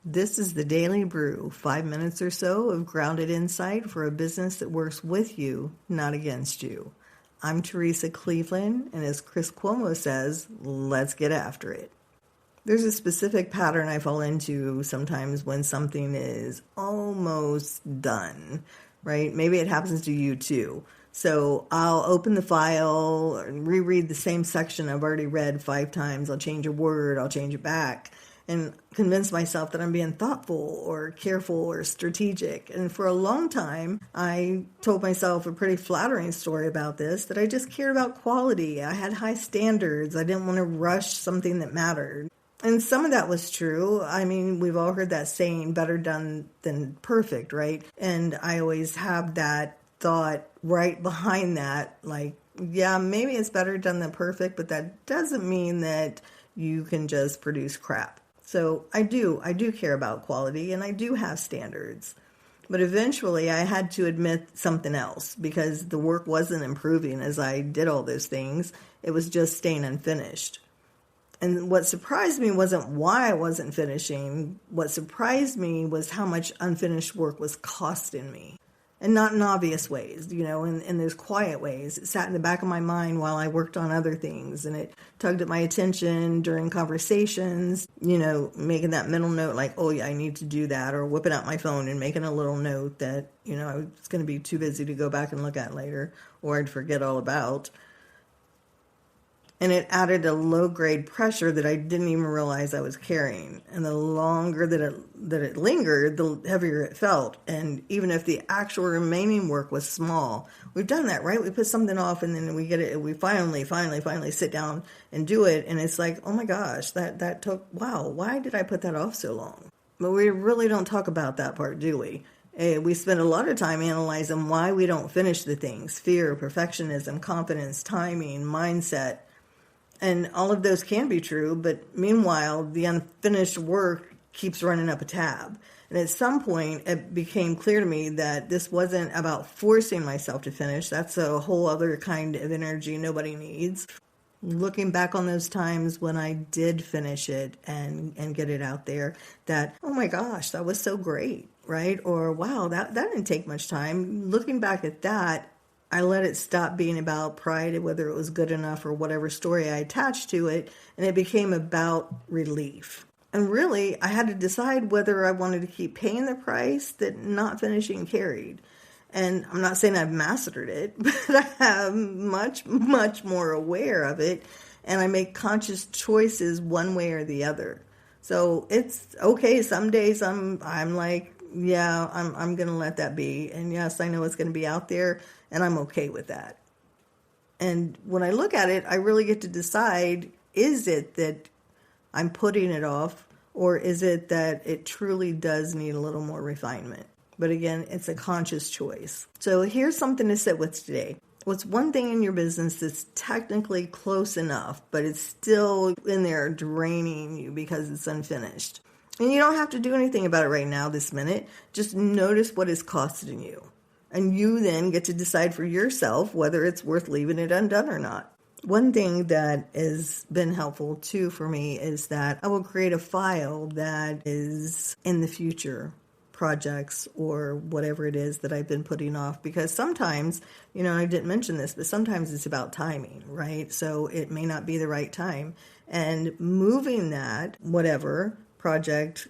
This is the Daily Brew, 5 minutes or so of grounded insight for a business that works with you, not against you. I'm Teresa Cleveland, and as Chris Cuomo says, let's get after it. There's a specific pattern I fall into sometimes when something is almost done, right? Maybe it happens to you too. So I'll open the file and reread the same section I've already read 5 times. I'll change a word, I'll change it back, and convince myself that I'm being thoughtful or careful or strategic. And for a long time, I told myself a pretty flattering story about this, that I just cared about quality. I had high standards. I didn't want to rush something that mattered. And some of that was true. I mean, we've all heard that saying, better done than perfect, right? And I always have that thought right behind that, like, yeah, maybe it's better done than perfect, but that doesn't mean that you can just produce crap. So I do care about quality, and I do have standards. But eventually I had to admit something else, because the work wasn't improving as I did all those things. It was just staying unfinished. And what surprised me wasn't why I wasn't finishing. What surprised me was how much unfinished work was costing me. And not in obvious ways, in those quiet ways. It sat in the back of my mind while I worked on other things, and it tugged at my attention during conversations, making that mental note like, oh yeah, I need to do that, or whipping out my phone and making a little note that, I was going to be too busy to go back and look at later, or I'd forget all about. And it added a low-grade pressure that I didn't even realize I was carrying. And the longer that it lingered, the heavier it felt. And even if the actual remaining work was small, we've done that, right? We put something off, and then we get it. We finally sit down and do it. And it's like, oh my gosh, that took, wow, why did I put that off so long? But we really don't talk about that part, do we? We spend a lot of time analyzing why we don't finish the things. Fear, perfectionism, confidence, timing, mindset. And all of those can be true, but meanwhile, the unfinished work keeps running up a tab. And at some point, it became clear to me that this wasn't about forcing myself to finish. That's a whole other kind of energy nobody needs. Looking back on those times when I did finish it and get it out there, that, oh my gosh, that was so great, right? Or, wow, that didn't take much time. Looking back at that, I let it stop being about pride, whether it was good enough or whatever story I attached to it, and it became about relief. And really, I had to decide whether I wanted to keep paying the price that not finishing carried. And I'm not saying I've mastered it, but I am much, much more aware of it, and I make conscious choices one way or the other. So it's okay. Some days I'm like, yeah, I'm going to let that be. And yes, I know it's going to be out there, and I'm okay with that. And when I look at it, I really get to decide, is it that I'm putting it off, or is it that it truly does need a little more refinement? But again, it's a conscious choice. So here's something to sit with today. What's one thing in your business that's technically close enough, but it's still in there draining you because it's unfinished? And you don't have to do anything about it right now, this minute. Just notice what it's costing you. And you then get to decide for yourself whether it's worth leaving it undone or not. One thing that has been helpful too for me is that I will create a file that is in the future projects or whatever it is that I've been putting off, because sometimes, I didn't mention this, but sometimes it's about timing, right? So it may not be the right time. And moving that, whatever, project,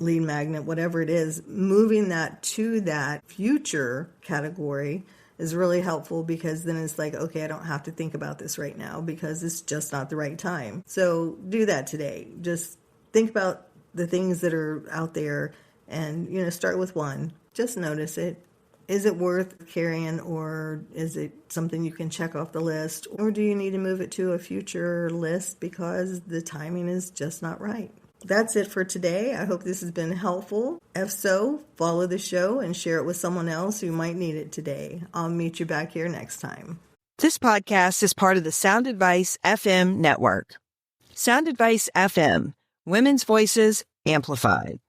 lead magnet, whatever it is, moving that to that future category is really helpful, because then it's like, okay, I don't have to think about this right now because it's just not the right time. So do that today. Just think about the things that are out there and, start with one. Just notice it. Is it worth carrying, or is it something you can check off the list? Or do you need to move it to a future list because the timing is just not right? That's it for today. I hope this has been helpful. If so, follow the show and share it with someone else who might need it today. I'll meet you back here next time. This podcast is part of the Sound Advice FM network. Sound Advice FM, women's voices amplified.